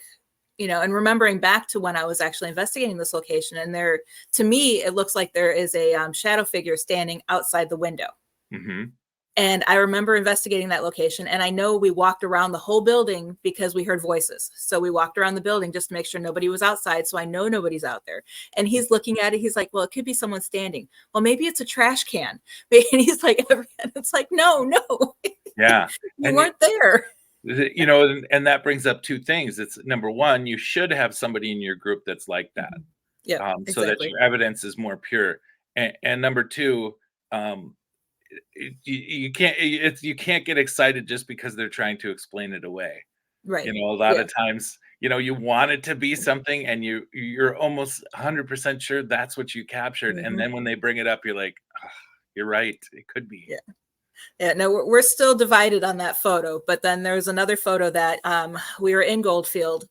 and remembering back to when I was actually investigating this location, and there, to me, it looks like there is a shadow figure standing outside the window. Hmm. And I remember investigating that location, and I know we walked around the whole building because we heard voices. So we walked around the building just to make sure nobody was outside. So I know nobody's out there. And he's looking at it. He's like, well, it could be someone standing. Well, maybe it's a trash can. And he's like, and it's like, no, no, Yeah. you And weren't there. and that brings up two things. It's number one, you should have somebody in your group that's like that, Mhm. Yep, so that exactly. your evidence is more pure. And number two, um, you can't you can't get excited just because they're trying to explain it away. Right. A lot Yeah. of times, you want it to be something, and you're almost 100% sure that's what you captured, and Hmm. then when they bring it up, you're like, "Ah, you're right, it could be." Yeah. Yeah. No, we're still divided on that photo. But then there was another photo that we were in Goldfield,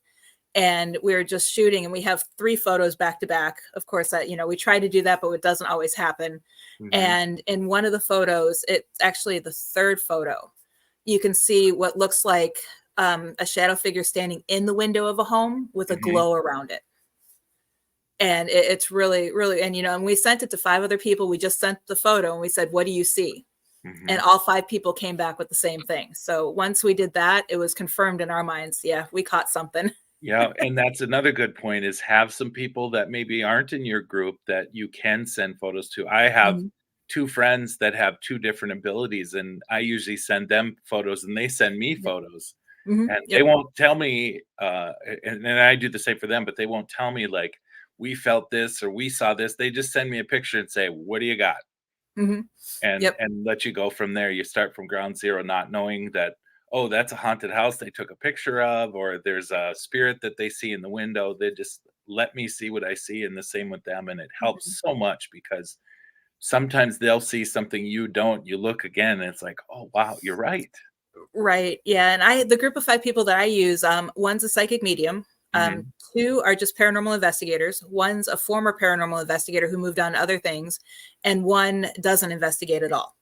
and we were just shooting, and we have 3 photos back to back. Of course, that, we try to do that, but it doesn't always happen. Mhm, And in one of the photos, it's actually the third photo, you can see what looks like a shadow figure standing in the window of a home with a mhm, glow around it. And it's really, really, and we sent it to 5 other people. We just sent the photo and we said, what do you see? And mhm. all 5 people came back with the same thing. So once we did that, it was confirmed in our minds. Yeah, we caught something. Yeah, and that's another good point, is have some people that maybe aren't in your group that you can send photos to. I have Mhm. 2 friends that have 2 different abilities, and I usually send them photos, and they send me Yep. photos. Hmm. And they Yep. won't tell me, and I do the same for them, but they won't tell me, like, "We felt this," or "We saw this." They just send me a picture and say, "What do you got?" Hmm. And Yep. let you go from there. You start from ground zero, not knowing that, oh, that's a haunted house they took a picture of, or there's a spirit that they see in the window. They just let me see what I see, and the same with them. And it Mhm. helps so much because sometimes they'll see something you don't. You look again, and it's like, oh wow, you're right. Right. Yeah. And the group of 5 people that I use, one's a psychic medium. Hmm. 2 are just paranormal investigators. One's a former paranormal investigator who moved on to other things. And one doesn't investigate at all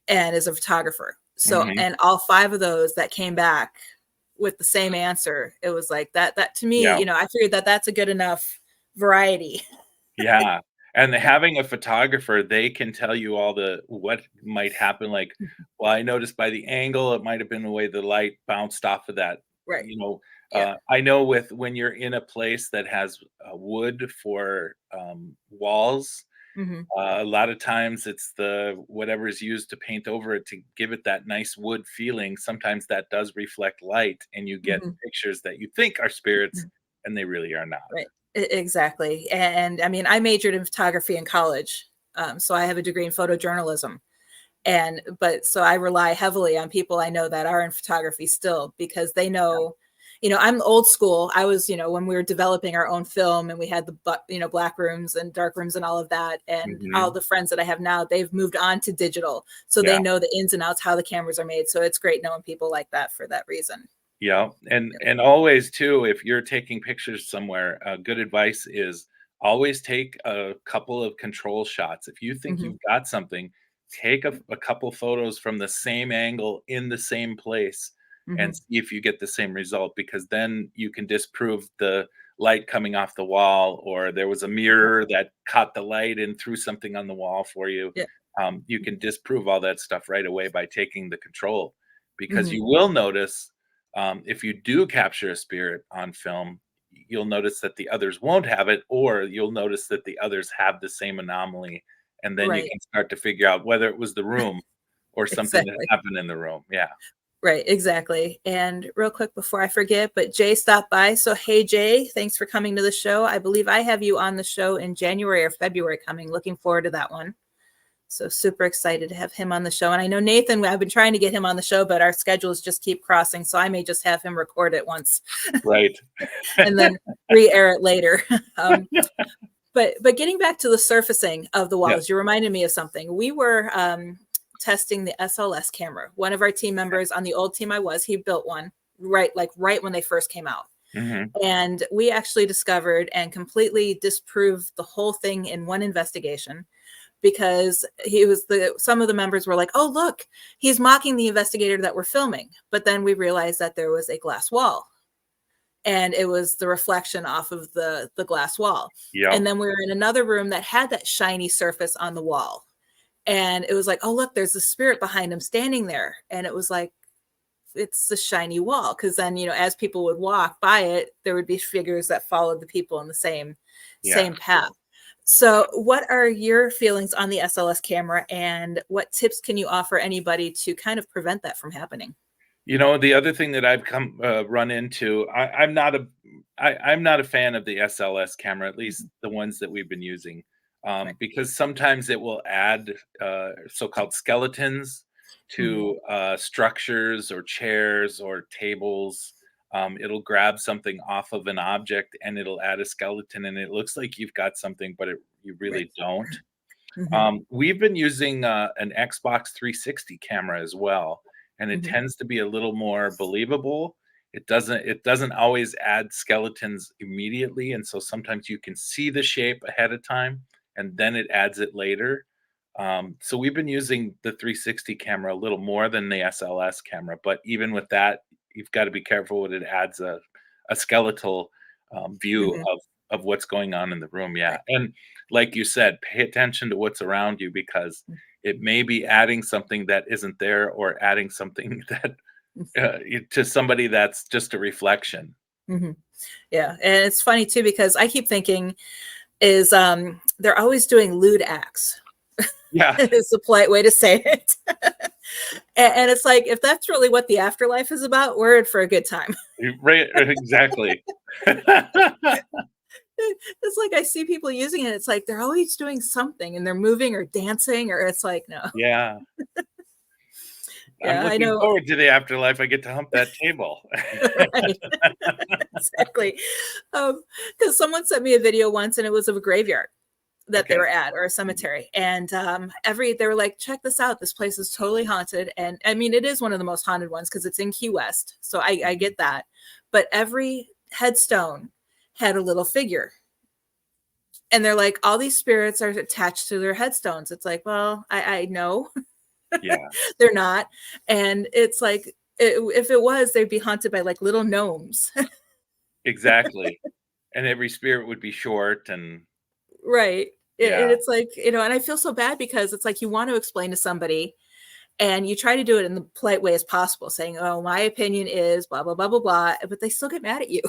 and is a photographer. So, Hmm. and all 5 of those that came back with the same answer, it was like that to me, Yeah. I figured that that's a good enough variety. Yeah, and having a photographer, they can tell you all the what might happen, like, "Well, I noticed by the angle, it might have been the way the light bounced off of that." Right. Yeah. I know with when you're in a place that has, wood for, walls, Hmm. a lot of times it's the whatever is used to paint over it to give it that nice wood feeling. Sometimes that does reflect light, and you get Hmm. pictures that you think are spirits, and they really are not. Right. Exactly. And I mean, I majored in photography in college. So I have a degree in photojournalism. But so I rely heavily on people I know that are in photography still because they know, I'm old school. I was, when we were developing our own film and we had the, black rooms and dark rooms and all of that. And all Mhm. the friends that I have now, they've moved on to digital. So they Yeah. know the ins and outs, how the cameras are made. So it's great knowing people like that for that reason. Yeah, and always too, if you're taking pictures somewhere, good advice is always take a couple of control shots. If you think Hmm. you've got something, take a couple photos from the same angle in the same place Hmm. and see if you get the same result, because then you can disprove the light coming off the wall, or there was a Yeah. mirror that caught the light and threw something on the wall for you. Yeah. You can disprove all that stuff right away by taking the control, because Hmm. you will notice, if you do capture a spirit on film, you'll notice that the others won't have it, or you'll notice that the others have the same anomaly, and then you Right. can start to figure out whether it was the room or something that Exactly. happened in the room. Yeah. Right, exactly. And real quick before I forget, but Jay stopped by. So, hey, Jay, thanks for coming to the show. I believe I have you on the show in January or February coming. Looking forward to that one. So, super excited to have him on the show. And I know Nathan, I've been trying to get him on the show, but our schedules just keep crossing. So, I may just have him record it once Right. and then re air it later. um, but getting back to the surfacing of the Yes. walls, you reminded me of something. We were testing the SLS camera. One of our team members on the old team he built one right when they first came out. Mhm. And we actually discovered and completely disproved the whole thing in one investigation, because some of the members were like, "Oh, look, he's mocking the investigator that we're filming." But then we realized that there was a glass wall, and it was the reflection off of the glass wall. And Yep. then we were in another room that had that shiny surface on the wall, and it was like, "Oh, look, there's a spirit behind him standing there." And it was like, it's the shiny wall, because then, as people would walk by it, there would be figures that followed the people in the Yeah. same path. So what are your feelings on the SLS camera, and what tips can you offer anybody to kind of prevent that from happening? The other thing that I've come run into, I'm not a fan of the SLS camera, at least Mhm. the ones that we've been using, Right. because sometimes it will add so-called skeletons Hmm. to structures or chairs or tables. It'll grab something off of an object and it'll add a skeleton, and it looks like you've got something, but you Right. really don't. Hmm. We've been using an Xbox 360 camera as well, and it Hmm. tends to be a little more believable. It doesn't always add skeletons immediately, and so sometimes you can see the shape ahead of time, and then it adds it later. So we've been using the 360 camera a little more than the SLS camera, but even with that, you've got to be careful when it adds a skeletal view Hmm. of what's going on in the room. Yeah, Right. and like you said, pay attention to what's around you, because it may be adding something that isn't there, or adding something that to somebody that's just a reflection. Hmm. Yeah, and it's funny too, because I keep thinking is they're always doing lewd acts. Yeah, Is the polite way to say it. And it's like, if that's really what the afterlife is about, we're in for a good time. right, exactly. It's like I see people using it. It's like they're always doing something, and they're moving or dancing, or it's like, no. Yeah, I'm Yeah, I looking know. forward to the afterlife. I get to hump that table. Right. Exactly. Because someone sent me a video once, and it was of a graveyard that they Okay. were at, or a cemetery. And they were like, check this out. This place is totally haunted. And I mean, it is one of the most haunted ones because it's in Key West. So I Mhm. get that. But every headstone had a little figure. And they're like, all these spirits are attached to their headstones. It's like, well, I know Yeah, they're not. And it's like, if it was, they'd be haunted by like little gnomes. exactly. And every spirit would be short, and Right. And yeah, it's like, and I feel so bad, because it's like you want to explain to somebody, and you try to do it in the polite way as possible, saying, "Oh, my opinion is blah blah blah blah blah," but they still get mad at you.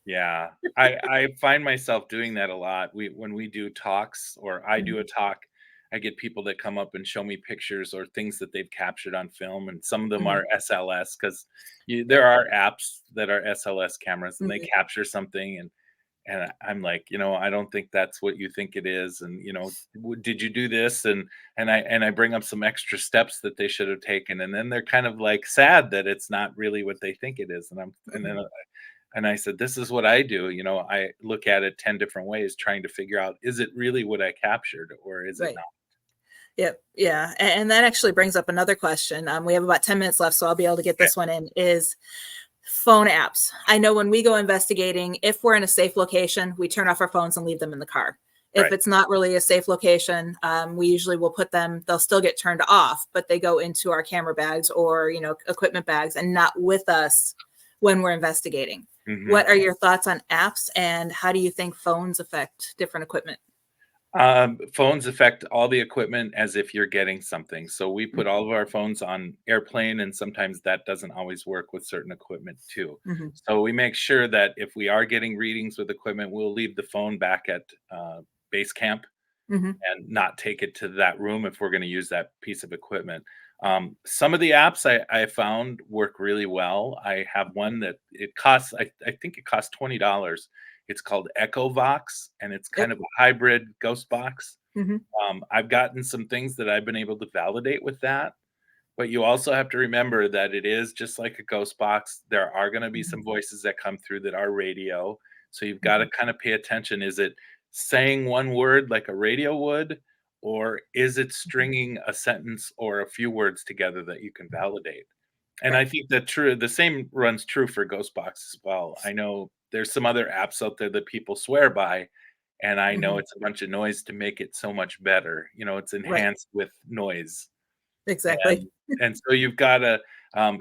yeah. I find myself doing that a lot. When we do talks, or I do a Mhm, talk, I get people that come up and show me pictures or things that they've captured on film, and some of them mhm, are SLS, because yeah, there are apps that are SLS cameras, and they mhm, capture something, and I'm like, I don't think that's what you think it is, and did you do this? And I bring up some extra steps that they should have taken, and then they're kind of like sad that it's not really what they think it is, and I'm and then mhm, And I said, this is what I do. I look at it 10 different ways, trying to figure out, is it really what I captured or is it Right. not? Yep. Yeah. And that actually brings up another question. We have about 10 minutes left, so I'll be able to get Okay. this one in. Is phone apps. I know when we go investigating, if we're in a safe location, we turn off our phones and leave them in the car. If Right. it's not really a safe location, we usually will put them, they'll still get turned off, but they go into our camera bags or, equipment bags and not with us when we're investigating. hmm What are your thoughts on apps and how do you think phones affect different equipment? Phones affect all the equipment as if you're getting something. So we put all of our phones on airplane, and sometimes that doesn't always work with certain equipment too. Mm-hmm. So we make sure that if we are getting readings with equipment, we'll leave the phone back at base camp Mm-hmm. and not take it to that room if we're going to use that piece of equipment. Some of the apps I found work really well. I have one that it costs, I think it costs $20. It's called Echo Vox, and it's kind Yep. of a hybrid ghost box. Mm-hmm. I've gotten some things that I've been able to validate with that, but you also have to remember that it is just like a ghost box. There are going to be some voices that come through that are radio. So you've got to Mm-hmm. kind of pay attention. Is it saying one word like a radio would, or is it Mm-hmm. stringing a sentence or a few words together that you can validate? And I Right. think that the same runs true for Ghostbox as well. I know there's some other apps out there that people swear by, and I know Mm-hmm. it's a bunch of noise to make it so much better. It's Right. enhanced with noise. Exactly. And so you've gotta,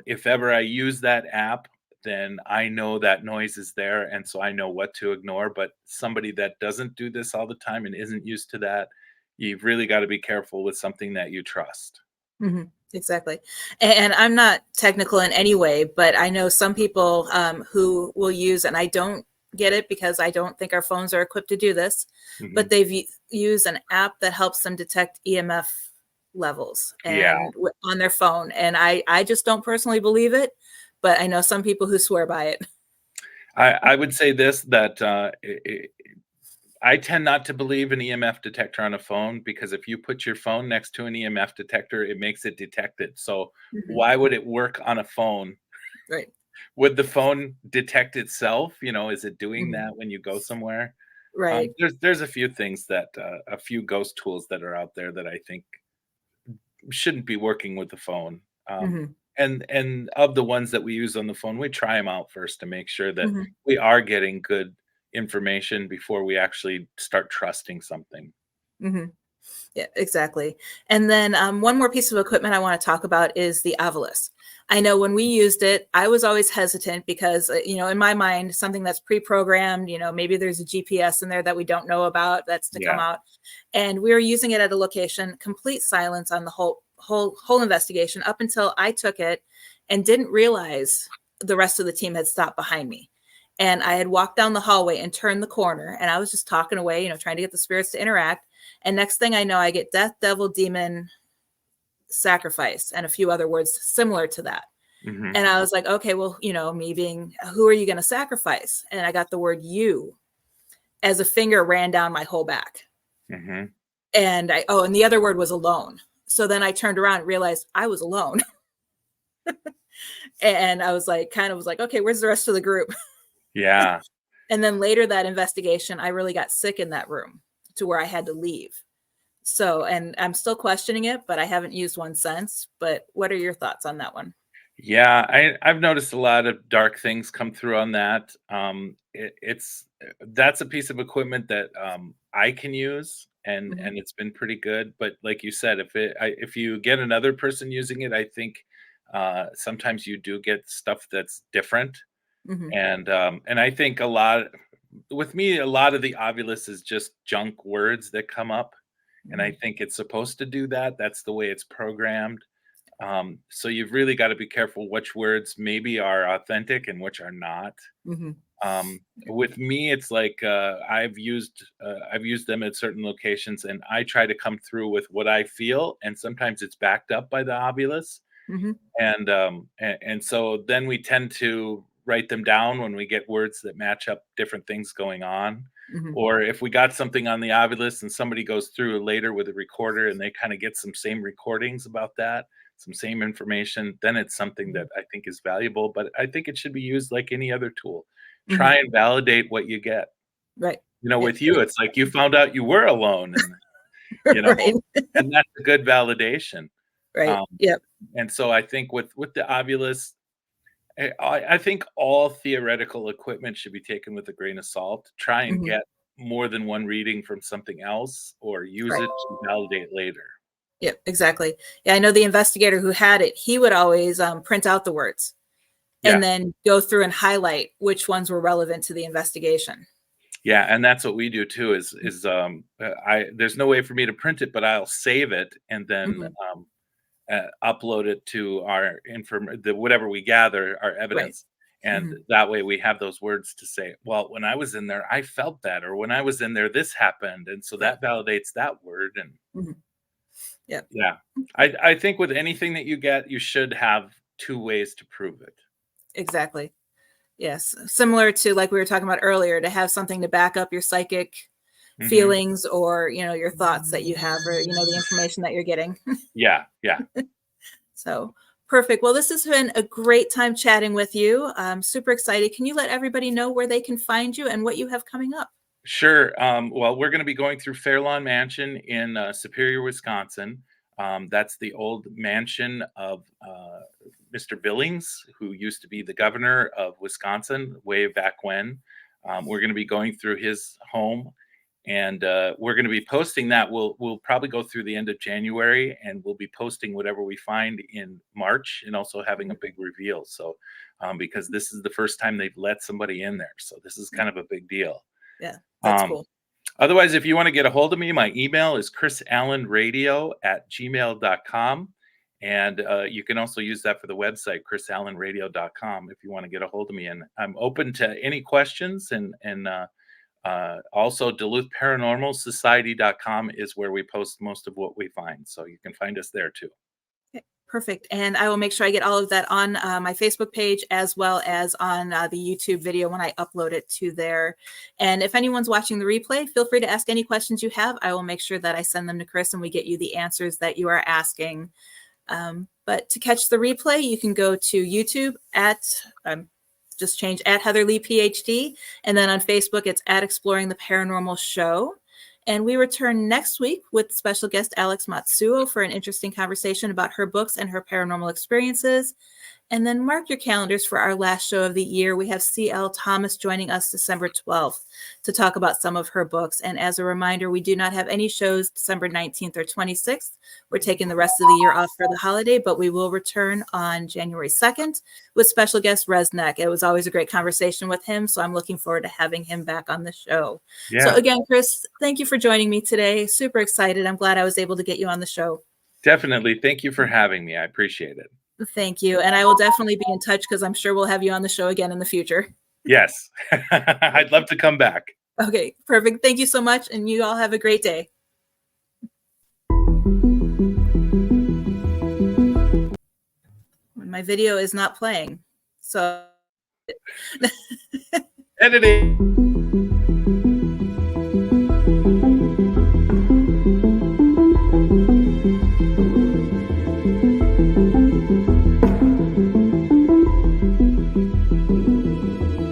if ever I use that app, then I know that noise is there, and so I know what to ignore, but somebody that doesn't do this all the time and isn't used to that, you've really gotta be careful with something that you trust. Mhm. Exactly. And I'm not technical in any way, but I know some people who will use, and I don't get it because I don't think our phones are equipped to do this, but Mhm. they've used an app that helps them detect EMF levels Yeah. and on their phone. And I just don't personally believe it, but I know some people who swear by it. I would say this, that, I tend not to believe an EMF detector on a phone, because if you put your phone next to an EMF detector, it makes it detect it. So Mhm. why would it work on a phone? Right. Would the phone detect itself? Is it doing Mhm. that when you go somewhere? Right. There's a few things that a few ghost tools that are out there that I think shouldn't be working with the phone. Mhm. And of the ones that we use on the phone, we try them out first to make sure that Mhm. we are getting good information before we actually start trusting something. Mhm. Yeah, exactly. And then one more piece of equipment I want to talk about is the Avalis. I know when we used it, I was always hesitant because, in my mind, something that's pre-programmed, maybe there's a GPS in there that we don't know about that's to come Yeah. out. And we were using it at a location, complete silence on the whole investigation up until I took it and didn't realize the rest of the team had stopped behind me. And I had walked down the hallway and turned the corner and I was just talking away, trying to get the spirits to interact. And next thing I know, I get death, devil, demon, sacrifice, and a few other words similar to that. hmm And I was like, okay, well, me being, who are you going to sacrifice? And I got the word you as a finger ran down my whole back. hmm And and the other word was alone. So then I turned around and realized I was alone. And I was like, kind of was like, okay, where's the rest of the group? Yeah. And then later that investigation, I really got sick in that room to where I had to leave. So, and I'm still questioning it, but I haven't used one since. But what are your thoughts on that one? Yeah, I've noticed a lot of dark things come through on that. That's a piece of equipment that I can use, and Hmm. and it's been pretty good. But like you said, if you get another person using it, I think sometimes you do get stuff that's different. Hmm. And I think a lot with me, a lot of the ovulus is just junk words that come up, and I Hmm. think it's supposed to do that. That's the way it's programmed. So you've really got to be careful which words maybe are authentic and which are not. Hmm. With me, it's like I've used them at certain locations, and I try to come through with what I feel, and sometimes it's backed up by the ovulus, Hmm. and so then we tend to write them down when we get words that match up different things going on. Hmm. Or if we got something on the ovulus and somebody goes through later with a recorder and they kind of get some same recordings about that, some same information, then it's something that I think is valuable. But I think it should be used like any other tool. try and validate what you get. Right. You know, Yeah. with you, it's like you found out you were alone, and you know, Right. and that's a good validation. Right. Um, Yep. and so I think with the Ovilus, I think all theoretical equipment should be taken with a grain of salt. Try and Mhm. get more than one reading from something else, or use Right. it to validate later. Yep, exactly. Yeah, I know the investigator who had it, he would always print out the words Yeah. and then go through and highlight which ones were relevant to the investigation. Yeah, and that's what we do too. I there's no way for me to print it, but I'll save it and then Mhm. upload it to our whatever we gather, our Right. evidence, and Mhm. that way we have those words to say. Well, when I was in there, I felt that, or when I was in there, this happened, and so Right. that validates that word. And Mhm. Yep. yeah, I think with anything that you get, you should have two ways to prove it. Exactly. Yes. Similar to like we were talking about earlier, to have something to back up your psychic Hmm. feelings or, your thoughts that you have or, the information that you're getting. Yeah, yeah. So perfect. Well, this has been a great time chatting with you. I'm super excited. Can you let everybody know where they can find you and what you have coming up? Sure. Well, we're going to be going through Fairlawn Mansion in Superior, Wisconsin. That's the old mansion of Mr. Billings, who used to be the governor of Wisconsin way back when. We're going to be going through his home, and we're going to be posting that. We'll probably go through the end of January, and we'll be posting whatever we find in March, and also having a big reveal. So, because this is the first time they've let somebody in there, so this is kind of a big deal. Yeah, that's Um, cool. Otherwise, if you want to get a hold of me, my email is chrisallenradio@gmail.com. And you can also use that for the website, chrisallenradio.com, if you want to get a hold of me. And I'm open to any questions. And also, Duluth Paranormal Society.com is where we post most of what we find. So you can find us there too. Okay, perfect. And I will make sure I get all of that on my Facebook page as well as on the YouTube video when I upload it to there. And if anyone's watching the replay, feel free to ask any questions you have. I will make sure that I send them to Chris and we get you the answers that you are asking. But to catch the replay, you can go to YouTube at just change at Heather Lee PhD. And then on Facebook, it's at Exploring the Paranormal Show. And we return next week with special guest Alex Matsuo for an interesting conversation about her books and her paranormal experiences. And then mark your calendars for our last show of the year. We have C.L. Thomas joining us December 12th to talk about some of her books. And as a reminder, we do not have any shows December 19th or 26th. We're taking the rest of the year off for the holiday, but we will return on January 2nd with special guest Resnick. It was always a great conversation with him, so I'm looking forward to having him back on the show. So Yeah, again, Chris, thank you for joining me today. Super excited. I'm glad I was able to get you on the show. definitely. Thank you for having me. I appreciate it. Thank you. And I will definitely be in touch because I'm sure we'll have you on the show again in the future. Yes, I'd love to come back. Okay, perfect. Thank you so much. And you all have a great day. My video is not playing. So Editing.